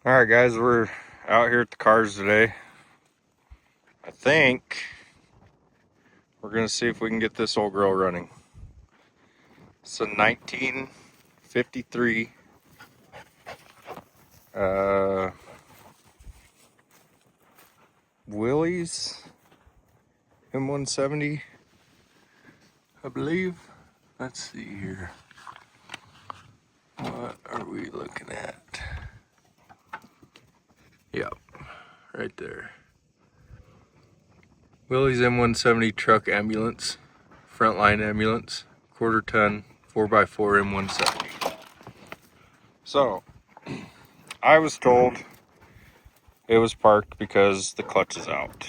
Alright guys, we're out here at the cars today. I think we're gonna see if we can get this old girl running. It's a 1953 Willys M170, I believe. Let's see here. What are we looking at? Yep, right there. Willys M170 truck ambulance, frontline ambulance, quarter ton, 4x4 M170. So, I was told it was parked because the clutch is out.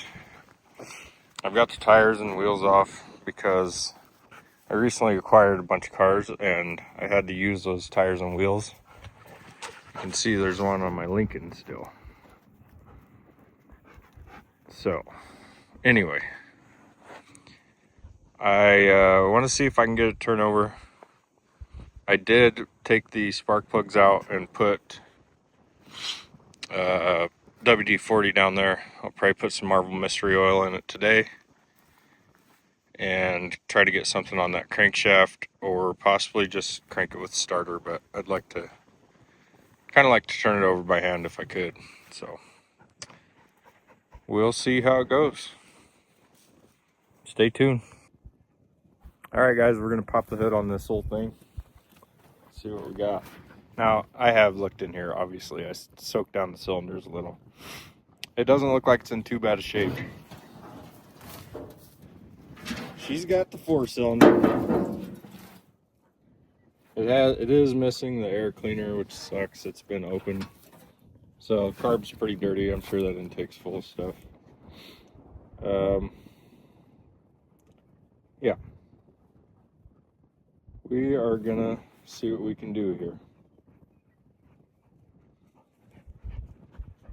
I've got the tires and wheels off because I recently acquired a bunch of cars and I had to use those tires and wheels. You can see there's one on my Lincoln still. So, anyway, I want to see if I can get it turned over. I did take the spark plugs out and put WD-40 down there. I'll probably put some Marvel Mystery Oil in it today and try to get something on that crankshaft, or possibly just crank it with starter, but I'd like to kind of like to turn it over by hand if I could. So we'll see how it goes. Stay tuned. All right guys, we're gonna pop the hood on this whole thing, see what we got. Now I have looked in here, obviously I soaked down the cylinders a little. It doesn't look like it's in too bad a shape. She's got the 4-cylinder. It is missing the air cleaner, which sucks. It's been open, so carb's pretty dirty. I'm sure that intake's full of stuff. Yeah, we are gonna see what we can do here.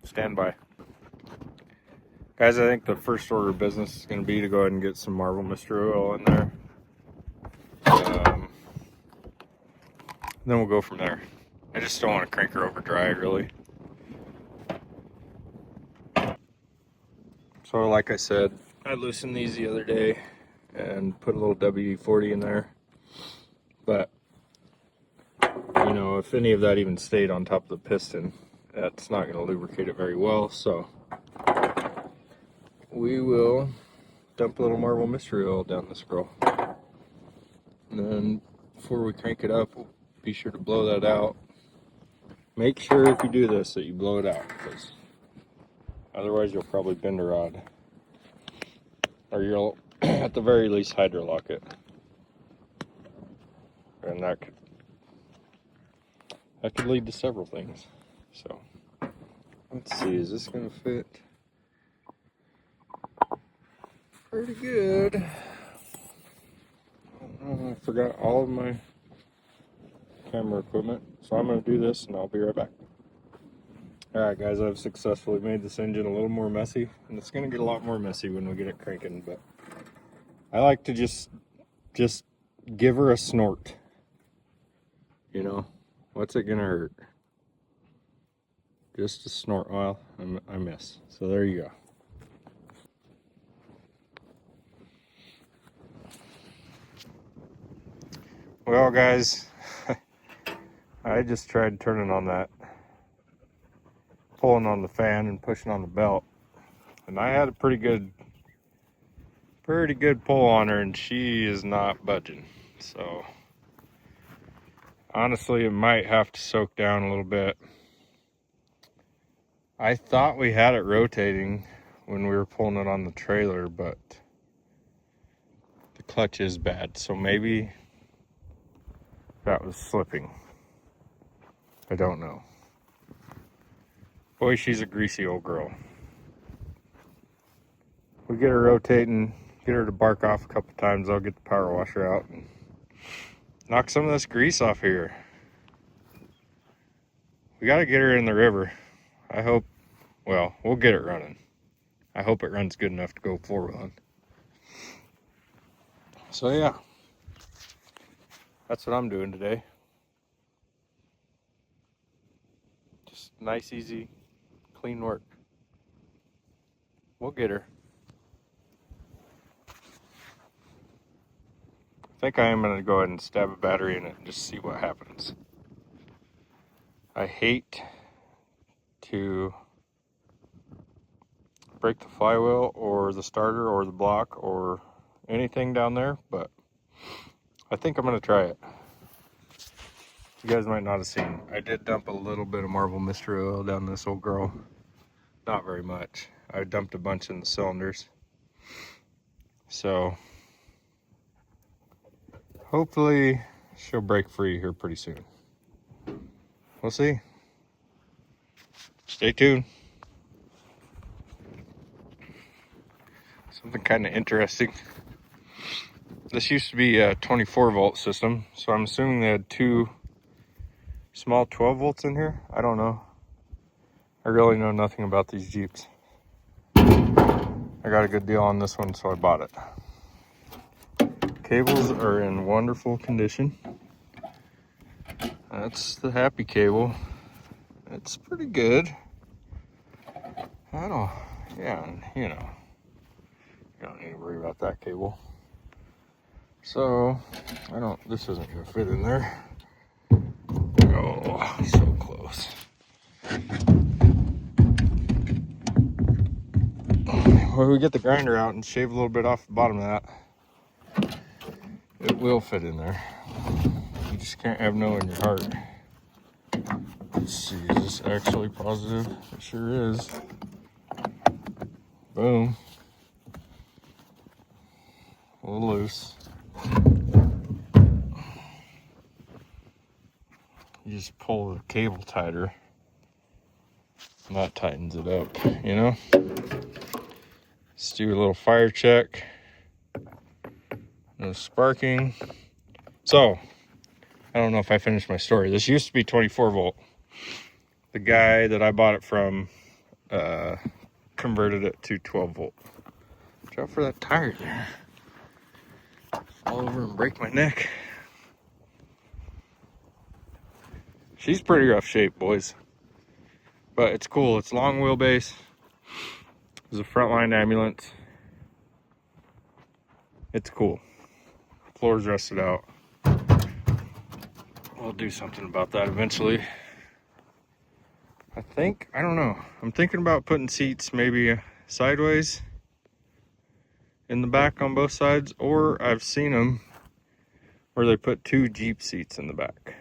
Stand by. Guys, I think the first order of business is going to be to go ahead and get some Marvel Mystery Oil in there. Then we'll go from there. I just don't want to crank her over dry, really. So like I said, I loosened these the other day and put a little WD-40 in there. But, you know, if any of that even stayed on top of the piston, that's not going to lubricate it very well. So we will dump a little Marvel Mystery Oil down this girl. And then before we crank it up, we'll be sure to blow that out. Make sure if you do this that you blow it out, because otherwise you'll probably bend a rod. Or you'll, at the very least, hydrolock it. And that could lead to several things. So, let's see, is this going to fit? Pretty good. I forgot all of my camera equipment, so I'm going to do this and I'll be right back. Alright guys, I've successfully made this engine a little more messy, and it's going to get a lot more messy when we get it cranking, but I like to just give her a snort. You know, what's it going to hurt? Just a snort. Well, I miss. So there you go. Well guys, I just tried turning on that, pulling on the fan and pushing on the belt, and I had a pretty good pull on her, and she is not budging. So honestly, it might have to soak down a little bit. I thought we had it rotating when we were pulling it on the trailer, but the clutch is bad, so maybe that was slipping. I don't know. Boy, she's a greasy old girl. We get her rotating, get her to bark off a couple times, I'll get the power washer out and knock some of this grease off here. We gotta get her in the river. I hope, well, we'll get it running. I hope it runs good enough to go 4-wheeling. So yeah, that's what I'm doing today. Just nice, easy, clean work. We'll get her. I think I am going to go ahead and stab a battery in it and just see what happens. I hate to break the flywheel or the starter or the block or anything down there, but I think I'm going to try it. You guys might not have seen, I did dump a little bit of Marvel mystery oil down this old girl. Not very much. I dumped a bunch in the cylinders. So hopefully she'll break free here pretty soon. We'll see. Stay tuned. Something kind of interesting. This used to be a 24 volt system, so I'm assuming they had two small 12 volts in here. I don't know. I really know nothing about these Jeeps. I got a good deal on this one, so I bought it. Cables are in wonderful condition. That's the happy cable. It's pretty good. Yeah, you know, you don't need to worry about that cable. So, this isn't gonna fit in there. Oh, so close. Well, we get the grinder out and shave a little bit off the bottom of that, it will fit in there. You just can't have no in your heart. Let's see, is this actually positive? It sure is. Boom. A little loose. You just pull the cable tighter, and that tightens it up, you know? Let's do a little fire check. No sparking. So, I don't know if I finished my story. This used to be 24 volt. The guy that I bought it from converted it to 12 volt. Watch out for that tire there. Fall over and break my neck. She's pretty rough shape, boys. But it's cool. It's long wheelbase. It's a frontline ambulance. It's cool. Floor's rusted out. We'll do something about that eventually. I don't know. I'm thinking about putting seats maybe sideways in the back on both sides, or I've seen them where they put two Jeep seats in the back.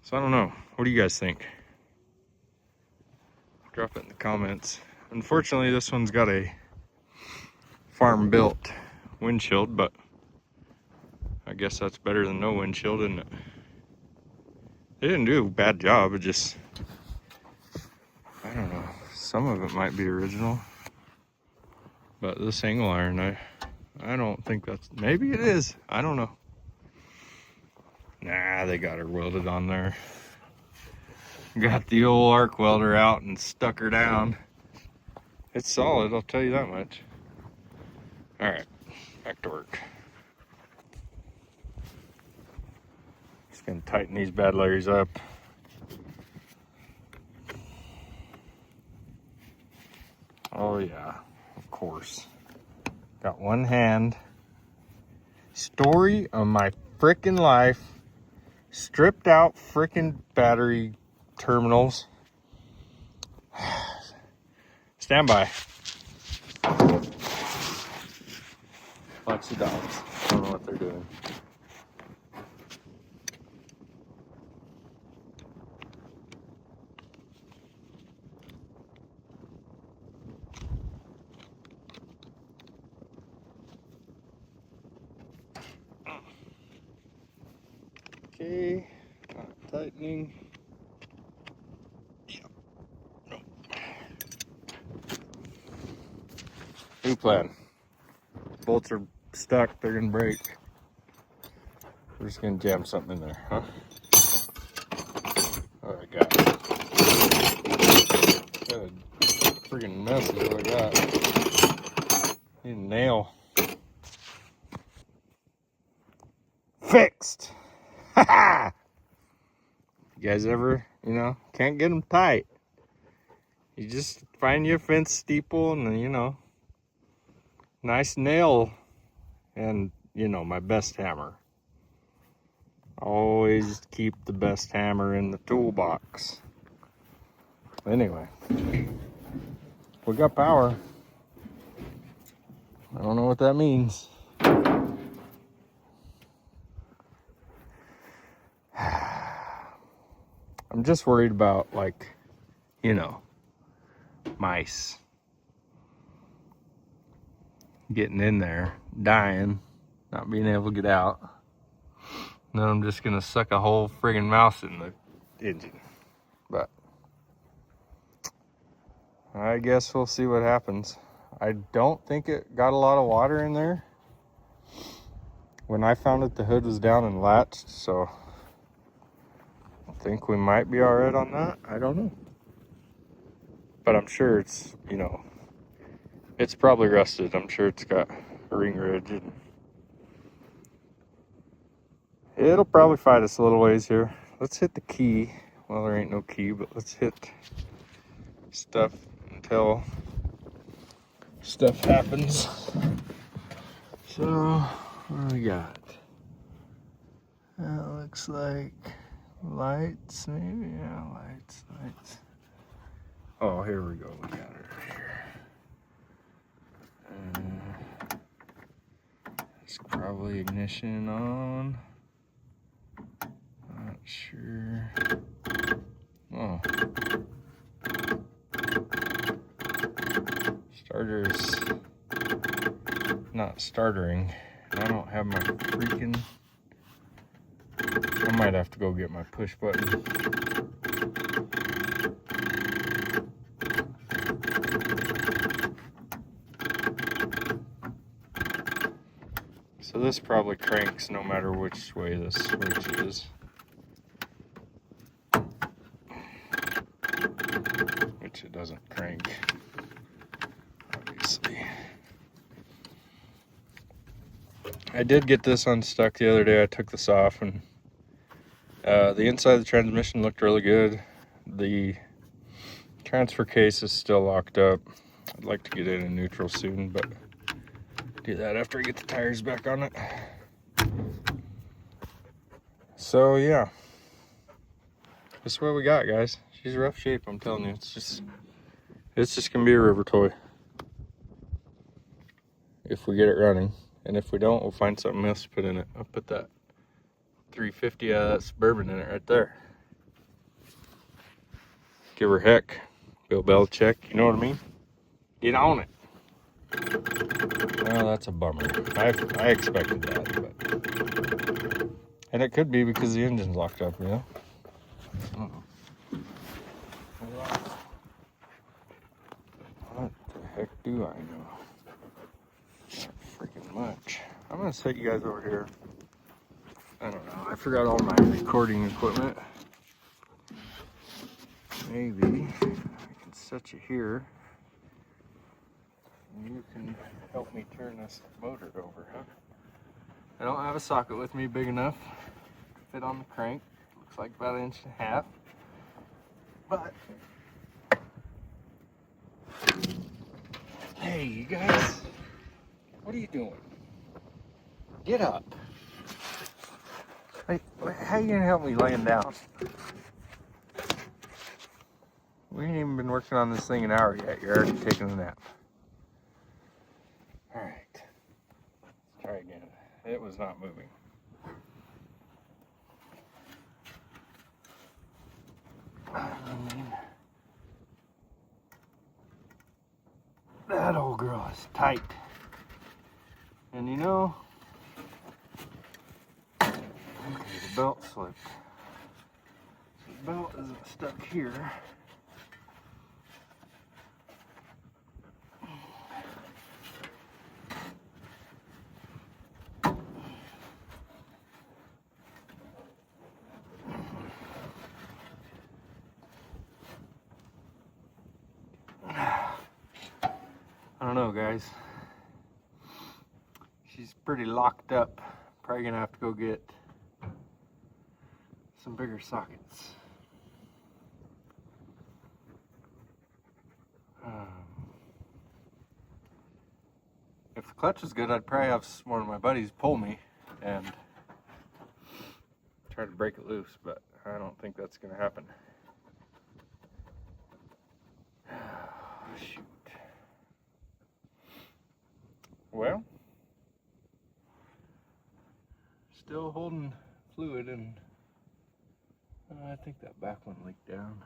So I don't know. What do you guys think? Drop it in the comments. Unfortunately, this one's got a farm-built windshield, but I guess that's better than no windshield, isn't it? They didn't do a bad job. It just, I don't know. Some of it might be original, but this angle iron, I don't think that's, maybe it is. I don't know. Nah, they got her welded on there. Got the old arc welder out and stuck her down. It's solid, I'll tell you that much. All right, back to work. Just gonna tighten these bad layers up. Oh yeah, of course. Got one hand. Story of my frickin' life. Stripped out frickin' battery terminals. Stand by. Lots of dogs. I don't know what they're doing. Okay, not tightening. Yep. Nope. New plan. Bolts are stuck, they're gonna break. We're just gonna jam something in there, huh? All right, got it. Good. Freaking mess is what I got. Need a nail. Fixed. Ha ha! You guys ever, you know, can't get them tight. You just find your fence steeple and, you know, nice nail and, you know, my best hammer. Always keep the best hammer in the toolbox. Anyway, we got power. I don't know what that means. I'm just worried about, like, you know, mice getting in there, dying, not being able to get out. And then I'm just gonna suck a whole friggin' mouse in the engine. But I guess we'll see what happens. I don't think it got a lot of water in there. When I found it, the hood was down and latched, so I think we might be all right on that. I don't know. But I'm sure it's, you know, it's probably rusted. I'm sure it's got a ring ridge. And it'll probably fight us a little ways here. Let's hit the key. Well, there ain't no key, but let's hit stuff until stuff happens. So, what do we got? That looks like lights, maybe? Yeah, lights. Oh, here we go. We got it right here. It's probably ignition on. Not sure. Oh. Starter's not startering. I don't have my freaking... I might have to go get my push button. So this probably cranks no matter which way this switch is. Which it doesn't crank, obviously. I did get this unstuck the other day. I took this off and the inside of the transmission looked really good. The transfer case is still locked up. I'd like to get it in neutral soon, but do that after I get the tires back on it. So yeah, this is what we got, guys. She's rough shape, I'm telling you. It's just gonna be a river toy if we get it running, and if we don't, we'll find something else to put in it. I'll put that 350 out of that Suburban in it right there. Give her heck, Bill Belichick, you know what I mean? Get on it. Well, that's a bummer. I expected that, but... And it could be because the engine's locked up, you know? What the heck do I know? Not freaking much. I'm gonna set you guys over here. I don't know. I forgot all my recording equipment. Maybe I can set you here. You can help me turn this motor over, huh? I don't have a socket with me big enough to fit on the crank. Looks like about 1.5 inches. But hey, you guys, what are you doing? Get up. Hey, how you gonna help me laying down? We ain't even been working on this thing an hour yet. You're already taking a nap. All right, let's try again. It was not moving. That old girl is tight. And you know, okay, the belt slipped. The belt isn't stuck here. I don't know, guys. She's pretty locked up. Probably gonna have to go get some bigger sockets. clutch was good, I'd probably have one of my buddies pull me and try to break it loose, but I don't think that's going to happen. Shoot. Well, still holding fluid, and I think that back one leaked down.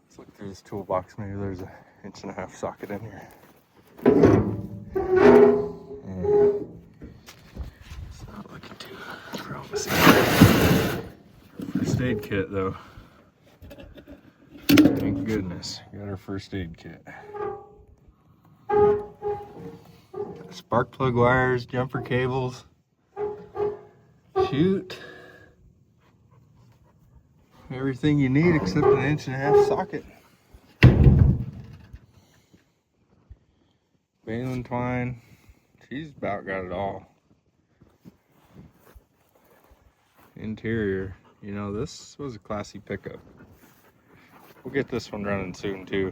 Let's look through this toolbox. Maybe there's an 1.5 inch socket in here. It's not looking too promising. First aid kit, though. Thank goodness, got our first aid kit. Spark plug wires, jumper cables. Shoot. Everything you need except an 1.5 inch socket. Baling twine. She's about got it all. Interior. You know, this was a classy pickup. We'll get this one running soon too.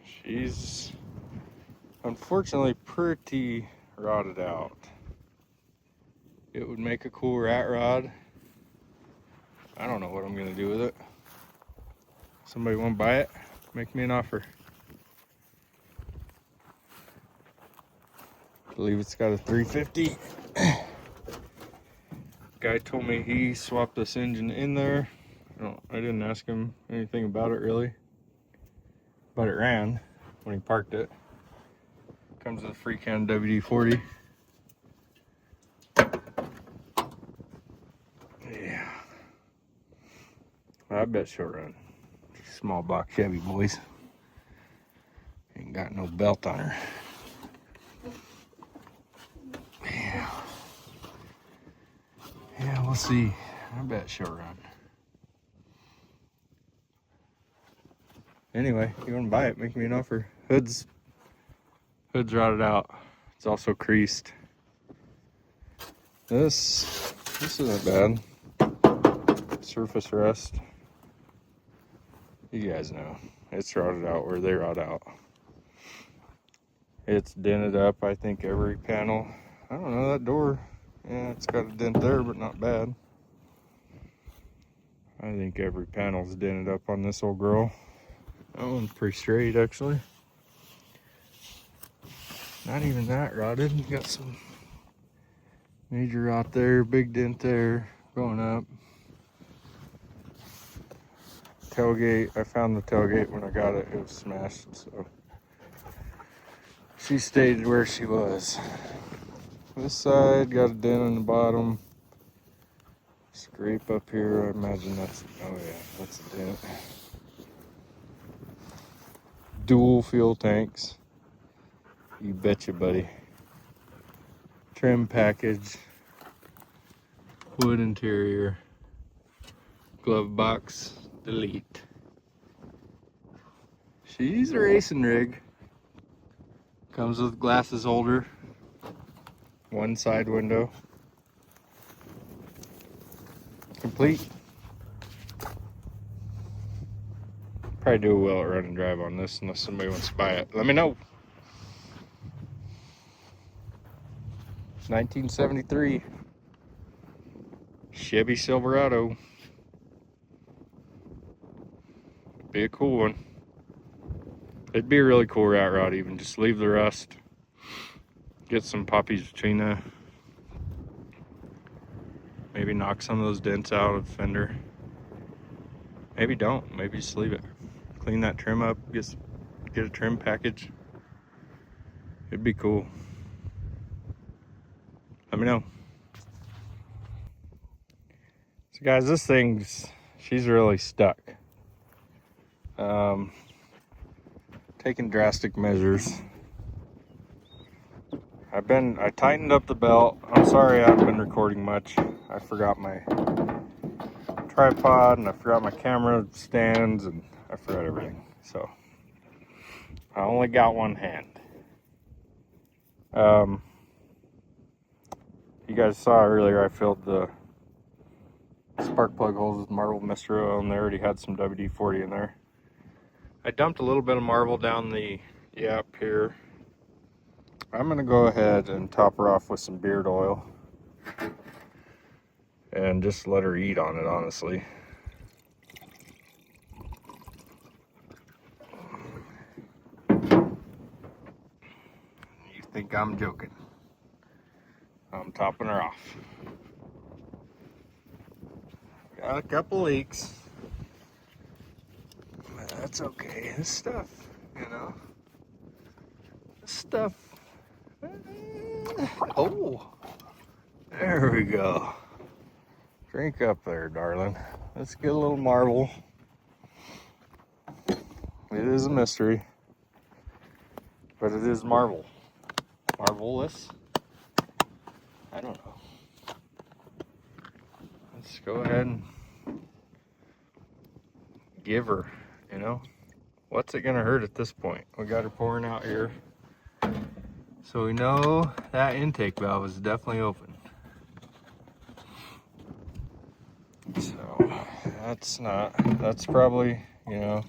She's unfortunately pretty rotted out. It would make a cool rat rod. I don't know what I'm gonna do with it. Somebody want to buy it? Make me an offer. I believe it's got a 350. Guy told me he swapped this engine in there. I didn't ask him anything about it really, but it ran when he parked it. Comes with a free can WD-40. Yeah, I bet she'll run. Small block Chevy, boys. Ain't got no belt on her. Yeah, we'll see. I bet she'll run. Anyway, you want to buy it, make me an offer. Hood's rotted out. It's also creased. This isn't bad. Surface rust. You guys know. It's rotted out where they rot out. It's dented up, I think, every panel. I don't know, that door, yeah, it's got a dent there, but not bad. I think every panel's dented up on this old girl. That one's pretty straight, actually. Not even that rotted. You got some major rot there, big dent there, going up. Tailgate, I found the tailgate when I got it. It was smashed, so she stayed where she was. This side got a dent in the bottom. Scrape up here, I imagine that's, oh yeah, that's a dent. Dual fuel tanks. You betcha, buddy. Trim package. Wood interior. Glove box. Delete. She's a racing rig. Comes with glasses holder. One side window. Complete. Probably do well at run and drive on this unless somebody wants to buy it. Let me know. 1973 Chevy Silverado. Be a cool one. It'd be a really cool rat rod even. Just leave the rust. Get some poppies between the. Maybe knock some of those dents out of the fender. Maybe don't. Maybe just leave it. Clean that trim up. Get a trim package. It'd be cool. Let me know. So guys, this thing's, she's really stuck. Taking drastic measures. I tightened up the belt. I'm sorry I haven't been recording much. I forgot my tripod and I forgot my camera stands and I forgot everything. So I only got one hand. You guys saw earlier I filled the spark plug holes with marble mystery oil, and they already had some WD-40 in there. I dumped a little bit of marble down the yap here. I'm gonna go ahead and top her off with some beard oil and just let her eat on it, honestly. You think I'm joking? I'm topping her off. Got a couple leaks. That's okay. This stuff, you know. This stuff. Oh, there we go. Drink up there, darling. Let's get a little marble. It is a mystery, but it is marble. Marvelous? I don't know. Let's go ahead and give her, you know. What's it gonna hurt at this point? We got her pouring out here. So we know that intake valve is definitely open. So that's probably, you know,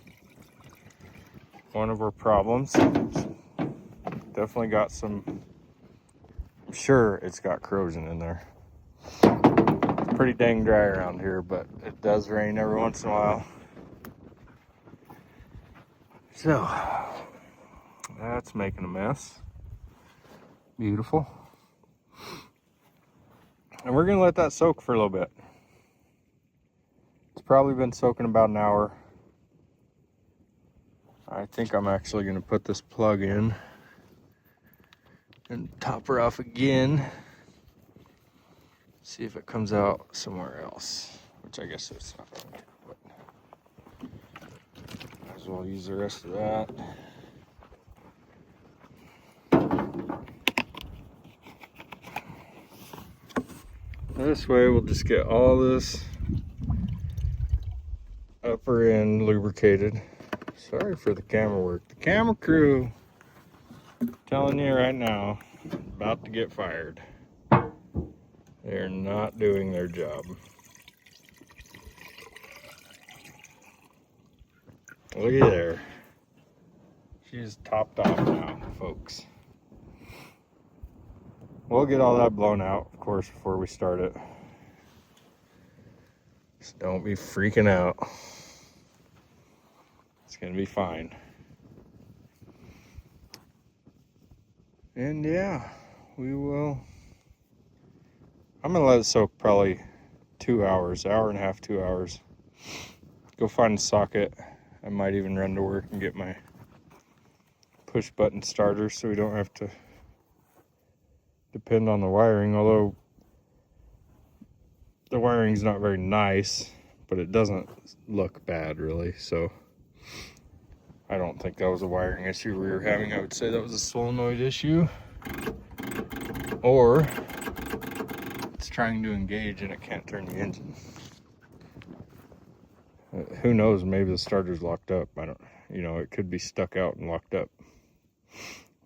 one of our problems. Definitely got some, I'm sure it's got corrosion in there. It's pretty dang dry around here, but it does rain every once in a while. So, that's making a mess. Beautiful. And we're gonna let that soak for a little bit. It's probably been soaking about an hour. I think I'm actually gonna put this plug in and top her off again. See if it comes out somewhere else, which I guess it's not going to, but might as well use the rest of that. This way we'll just get all this upper end lubricated. Sorry for the camera work. The camera crew, I'm telling you right now, about to get fired. They're not doing their job. Looky there. She's topped off now, folks. We'll get all that blown out, of course, before we start it. Just don't be freaking out. It's gonna be fine. And yeah, we will. I'm gonna let it soak probably 2 hours, hour and a half, 2 hours. Go find a socket. I might even run to work and get my push button starter so we don't have to depend on the wiring, although the wiring's not very nice, but it doesn't look bad really, so I don't think that was a wiring issue we were having. I would say that was a solenoid issue, or it's trying to engage and it can't turn the engine. Who knows, maybe the starter's locked up. I don't, you know, it could be stuck out and locked up.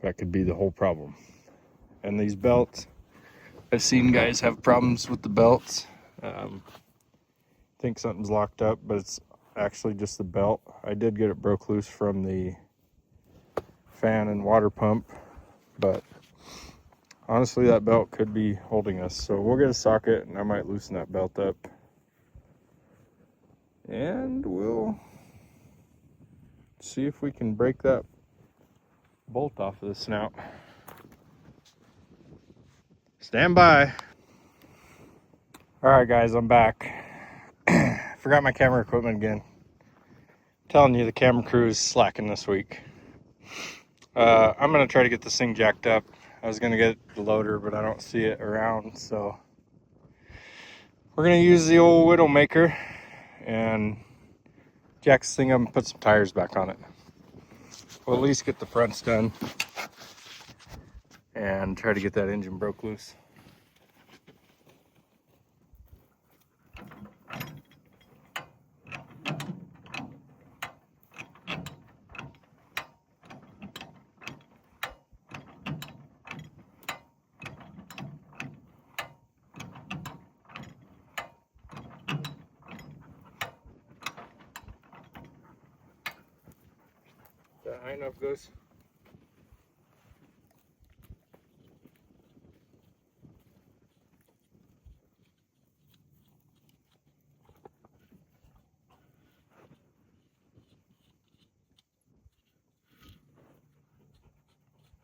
That could be the whole problem. And these belts, I've seen guys have problems with the belts. Think something's locked up, but it's actually just the belt. I did get it broke loose from the fan and water pump, but honestly that belt could be holding us. So we'll get a socket and I might loosen that belt up. And we'll see if we can break that bolt off of the snout. Stand by. All right, guys, I'm back. Forgot my camera equipment again. I'm telling you, the camera crew is slacking this week. I'm gonna try to get this thing jacked up. I was gonna get the loader, but I don't see it around, so we're gonna use the old Widowmaker and jack this thing up and put some tires back on it. We'll at least get the fronts done and try to get that engine broke loose. high enough, Goose?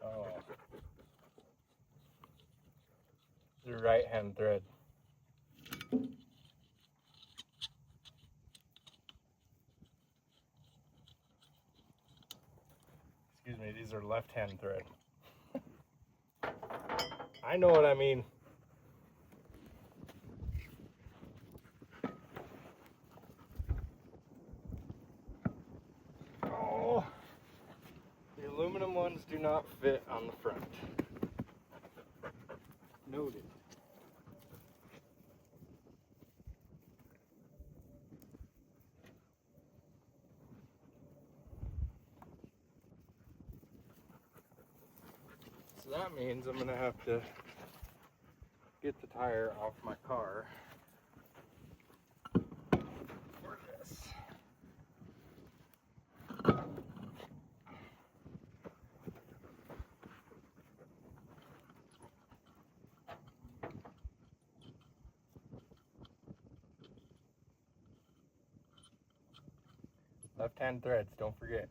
Oh. The right hand thread. Excuse me, these are left hand thread. I know what I mean. Oh, the aluminum ones do not fit on the front. Noted. So that means I'm gonna have to get the tire off my car for this. Left hand threads, don't forget.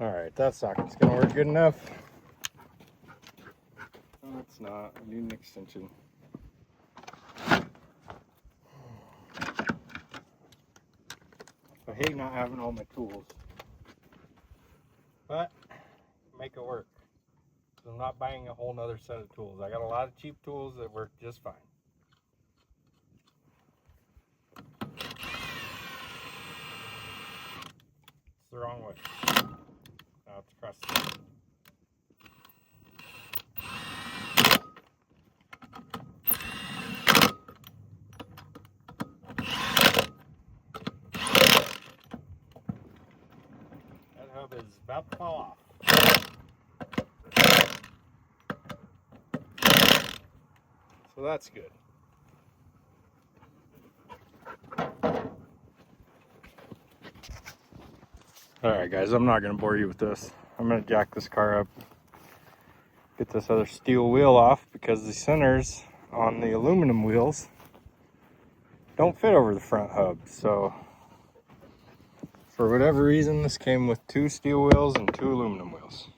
Alright, that socket's gonna work good enough. No, it's not. I need an extension. I hate not having all my tools. But, make it work. So I'm not buying a whole nother set of tools. I got a lot of cheap tools that work just fine. It's the wrong way. Now it's across the middle. That hub is about to fall off. So that's good. Alright guys, I'm not going to bore you with this. I'm going to jack this car up, get this other steel wheel off because the centers on the aluminum wheels don't fit over the front hub. So for whatever reason, this came with 2 steel wheels and 2 aluminum wheels.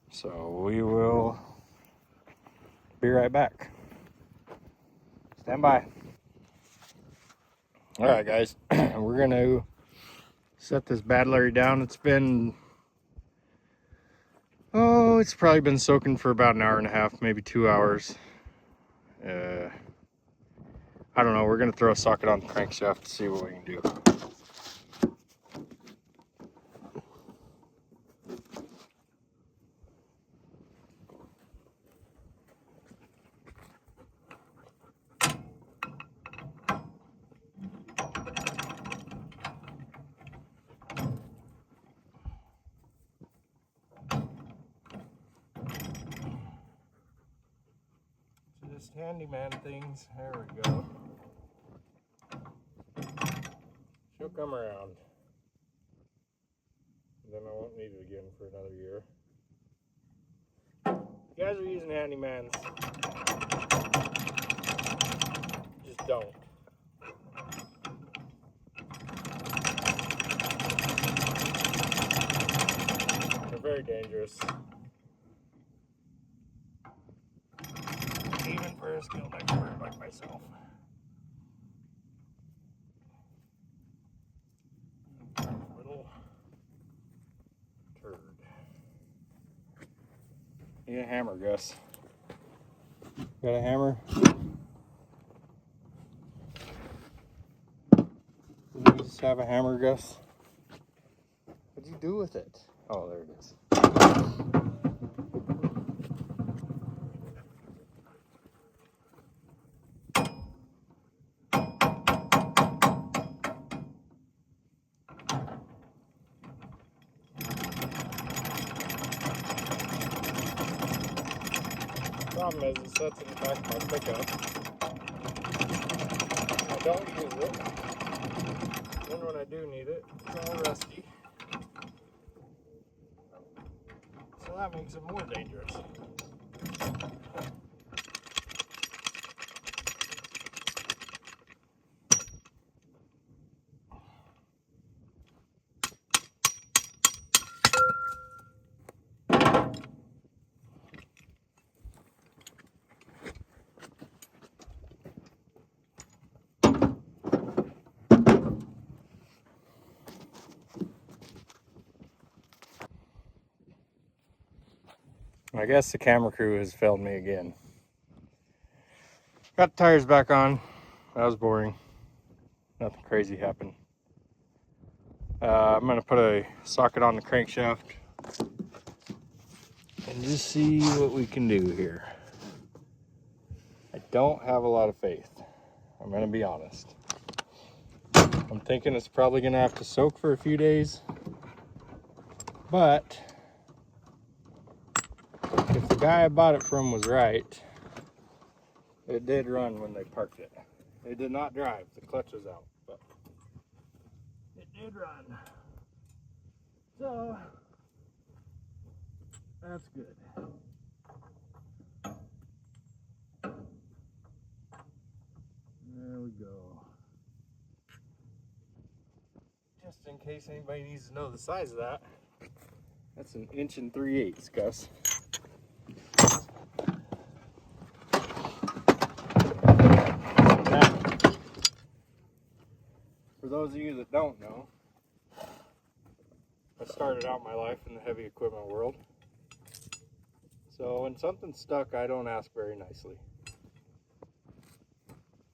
So we will be right back. Stand by. Alright guys, we're going to set this bad Larry down. It's been, it's probably been soaking for about an hour and a half, maybe 2 hours. I don't know, we're going to throw a socket on the crankshaft to see what we can do. Just handyman things. There we go. She'll come around. Then I won't need it again for another year. If you guys are using handymans, just don't. They're very dangerous. Even for a skilled expert like myself. Little turd. Need a hammer, Gus. Got a hammer? Did you just have a hammer, Gus? What'd you do with it? Oh, there it is. Problem is, it sets in the back of my pickup. I don't use it. Then when I do need it, it's all rusty. So that makes it more dangerous. I guess the camera crew has failed me again. Got the tires back on. That was boring. Nothing crazy happened. I'm gonna put a socket on the crankshaft and just see what we can do here. I don't have a lot of faith. I'm gonna be honest. I'm thinking it's probably gonna have to soak for a few days, but if the guy I bought it from was right, it did run when they parked it. It did not drive, the clutch was out, but it did run. So, that's good. There we go. Just in case anybody needs to know the size of that, that's an 1 3/8, Gus. Now, for those of you that don't know, I started out my life in the heavy equipment world. So when something's stuck, I don't ask very nicely.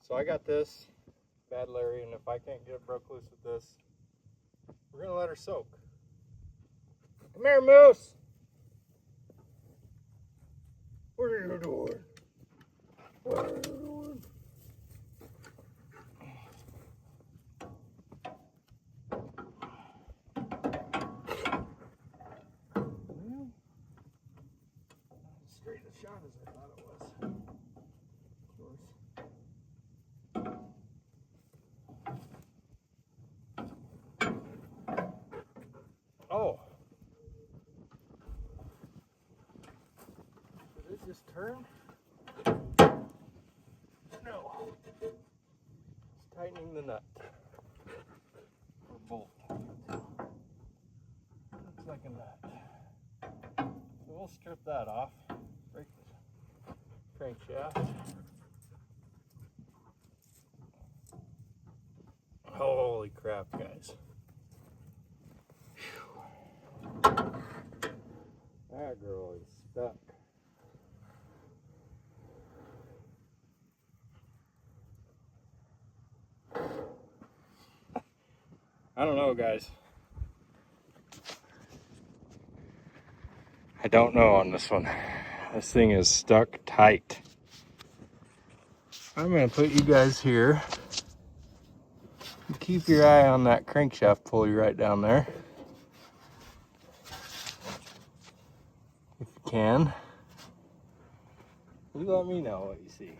So I got this bad Larry, and if I can't get it broke loose with this, we're gonna let her soak. Come here, Moose. What are you doing? What are you doing? Well, not as straight a shot as I thought it was. Of course. Oh. Did it just turn? No. It's tightening the nut. Or bolt. Looks like a nut. So we'll strip that off. Break the crankshaft. Holy crap, guys. That girl is stuck. I don't know, guys. I don't know on this one. This thing is stuck tight. I'm gonna put you guys here. Keep your eye on that crankshaft pulley right down there. If you can. You let me know what you see.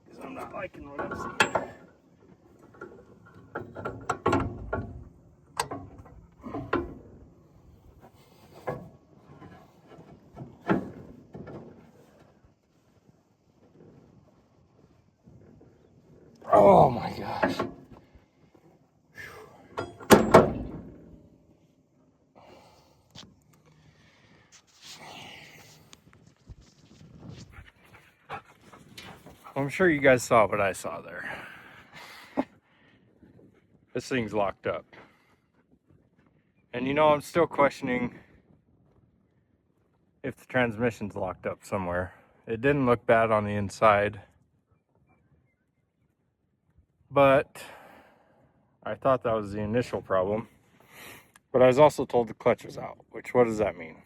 Because I'm not liking what I'm seeing. Oh my gosh. I'm sure you guys saw what I saw there. This thing's locked up. And you know, I'm still questioning if the transmission's locked up somewhere. It didn't look bad on the inside, but I thought that was the initial problem. But I was also told the clutch was out, which, what does that mean?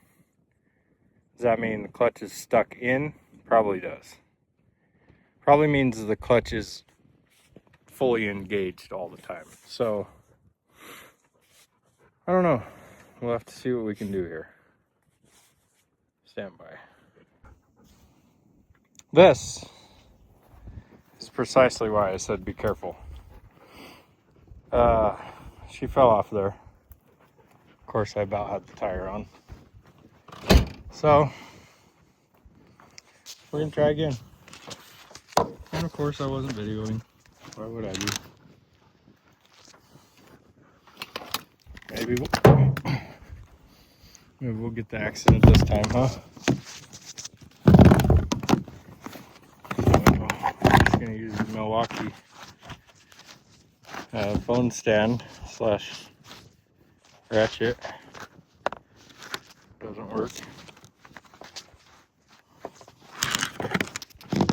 Does that mean the clutch is stuck in? Probably does. Probably means the clutch is fully engaged all the time. So, I don't know. We'll have to see what we can do here. Stand by. This is precisely why I said be careful. She fell off there. Of course, I about had the tire on. So, we're gonna try again. And of course, I wasn't videoing. Why would I be? Maybe we'll get the accident this time, huh? I'm just gonna use the Milwaukee phone stand slash ratchet. Doesn't work.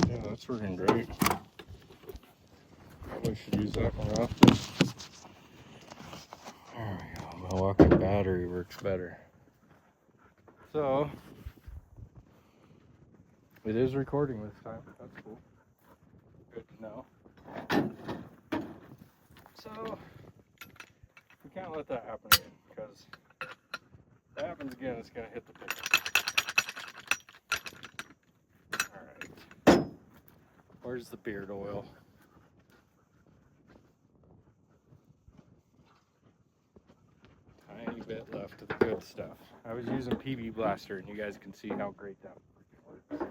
Yeah, that's working great. Probably should use that more often. There we go. Milwaukee battery works better. So, it is recording this time. That's cool. Good to know. So, we can't let that happen again, because if that happens again, it's going to hit the pickup. Alright. Where's the beard oil? Tiny bit left of the good stuff. I was using PB Blaster, and you guys can see how great that works.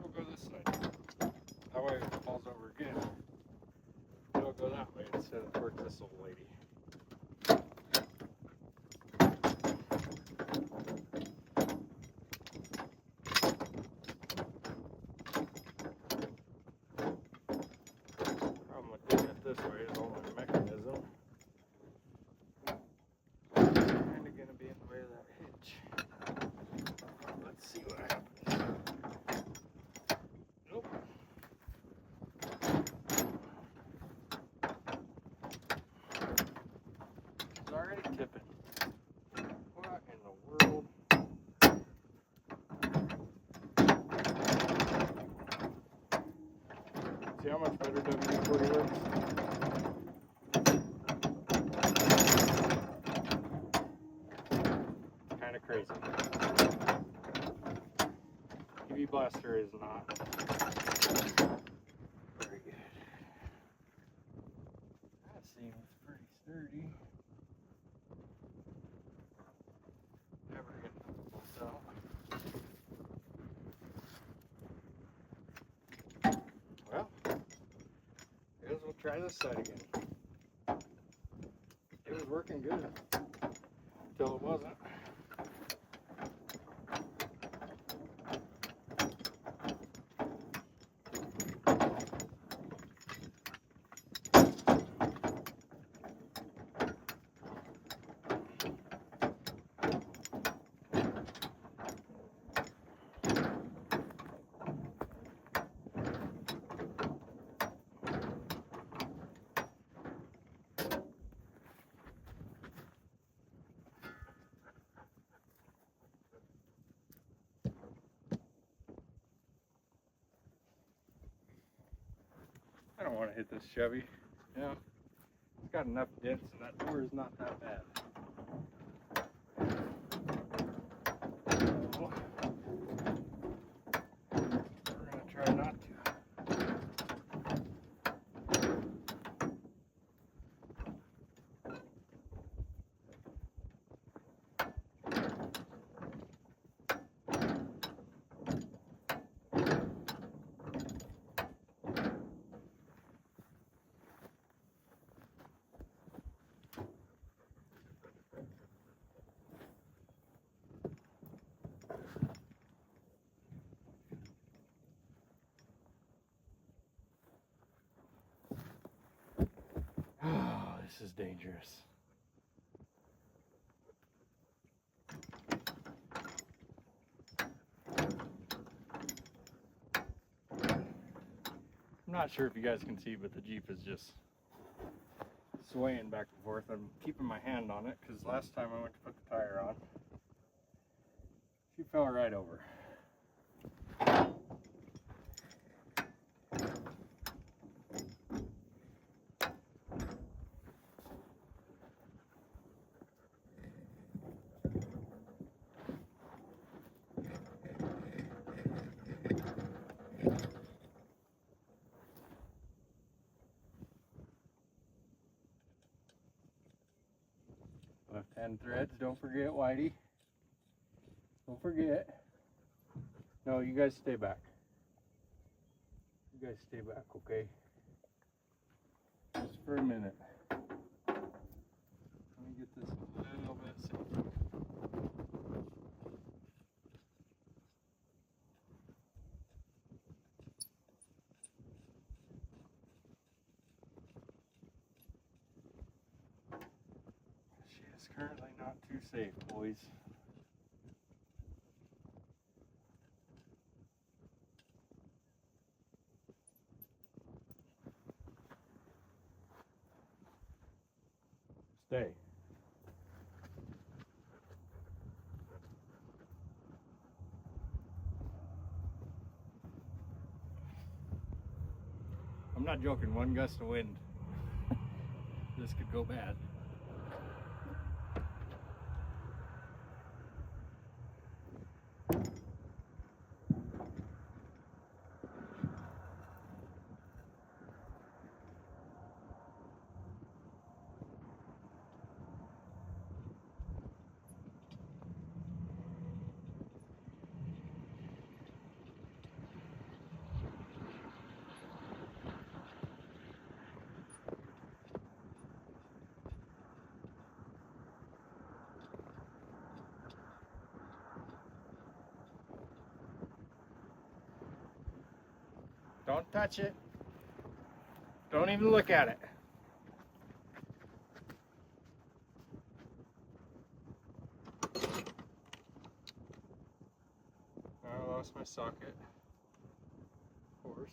We'll go this side. That way, if it falls over again, it'll go that way instead of towards this old lady. Problem with doing it this way is all my mechanism kind of going to be in the way of that hitch. Let's see what happens. Already tipping. What in the world? See how much better WD-40 works? Kind of crazy. PB Blaster is not very good. That seems pretty sturdy. Never gonna pull this out. Well, I guess we'll try this side again. It was working good until it wasn't. I don't want to hit this Chevy. You know, it's got enough dents and that door is not that bad. So, we're going to try not to. this is dangerous. I'm not sure if you guys can see, but the Jeep is just swaying back and forth. I'm keeping my hand on it because last time I went to put the tire on, she fell right over. Left-hand threads, don't forget, Whitey. Don't forget. No, you guys stay back. You guys stay back, okay? Just for a minute. Let me get this a little bit safer. She is currently not too safe, boys. Stay. I'm not joking, one gust of wind. This could go bad. Don't touch it. Don't even look at it. I lost my socket. Of course.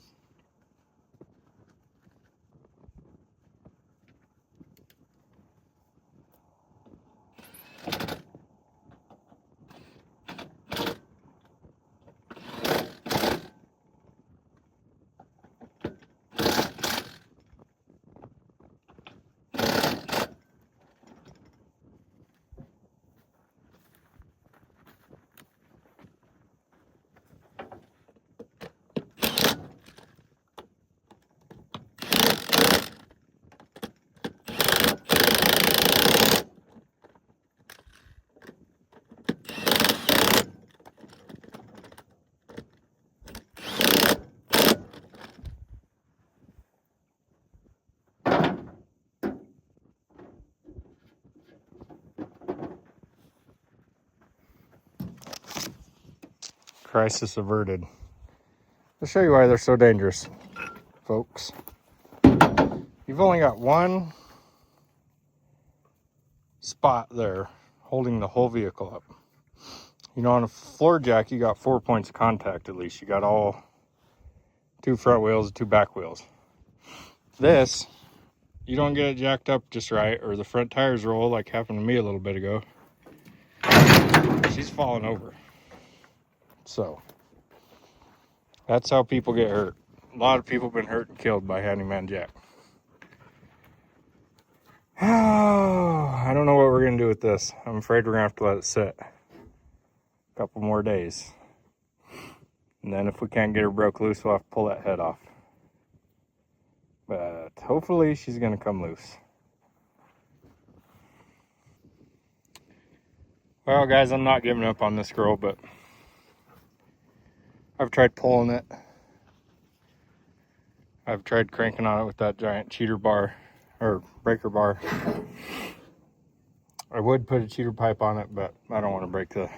Crisis averted. I'll show you why they're so dangerous, folks. You've only got one spot there holding the whole vehicle up. You know, on a floor jack, you got 4 points of contact at least. You got all 2 front wheels and 2 back wheels. This, you don't get it jacked up just right, or the front tires roll like happened to me a little bit ago. She's falling over. So, that's how people get hurt. A lot of people have been hurt and killed by Handyman Jack. Oh, I don't know what we're going to do with this. I'm afraid we're going to have to let it sit a couple more days. And then if we can't get her broke loose, we'll have to pull that head off. But hopefully she's going to come loose. Well, guys, I'm not giving up on this girl, but I've tried pulling it. I've tried cranking on it with that giant cheater bar, or breaker bar. I would put a cheater pipe on it, but I don't want to break the...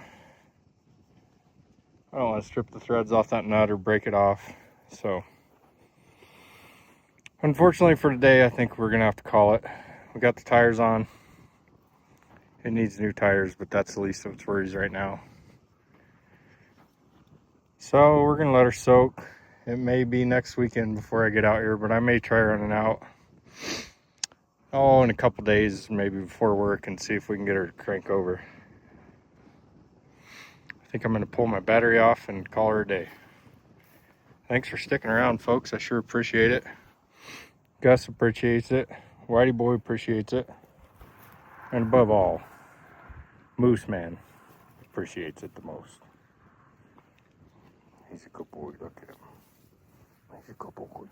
I don't want to strip the threads off that nut or break it off. So, unfortunately for today, I think we're going to have to call it. We got the tires on. It needs new tires, but that's the least of its worries right now. So we're gonna let her soak. It may be next weekend before I get out here, but I may try running out in a couple days, maybe before work, and see if we can get her to crank over. I think I'm gonna pull my battery off and call her a day. Thanks for sticking around, folks. I sure appreciate it. Gus appreciates it. Whitey boy appreciates it. And above all, Moose Man appreciates it the most. He's a good boy. Look at him. He's a good boy.